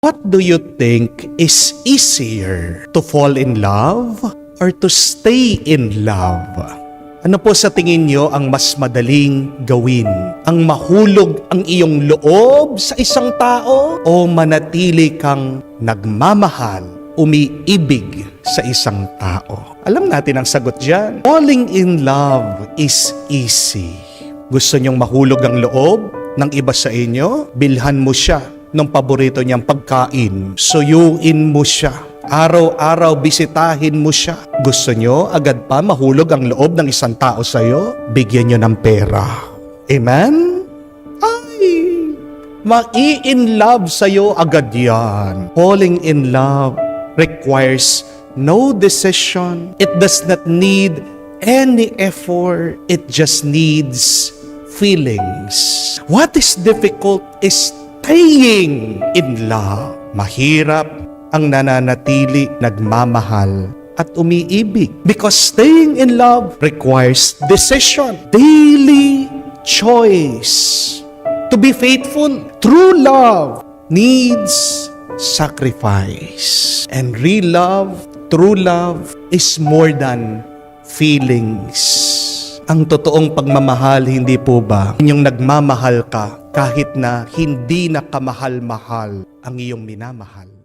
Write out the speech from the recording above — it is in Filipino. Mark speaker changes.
Speaker 1: What do you think is easier, to fall in love or to stay in love? Ano po sa tingin nyo ang mas madaling gawin? Ang mahulog ang iyong loob sa isang tao o manatili kang nagmamahal, umiibig sa isang tao? Alam natin ang sagot dyan. Falling in love is easy. Gusto nyong mahulog ang loob ng iba sa inyo? Bilhan mo siya ng paborito niyang pagkain. Suyuin mo siya. Araw-araw bisitahin mo siya. Gusto nyo agad pa mahulog ang loob ng isang tao sa'yo? Bigyan nyo ng pera. Amen? Ay, mai-in love sa'yo agad yan. Falling in love requires no decision. It does not need any effort. It just needs feelings. What is difficult is staying in love. Mahirap ang nananatili, nagmamahal at umiibig. Because staying in love requires decision, daily choice. To be faithful, true love needs sacrifice. And real love, true love is more than feelings. Ang totoong pagmamahal, hindi po ba yung nagmamahal ka kahit na hindi na kamahal-mahal ang iyong minamahal?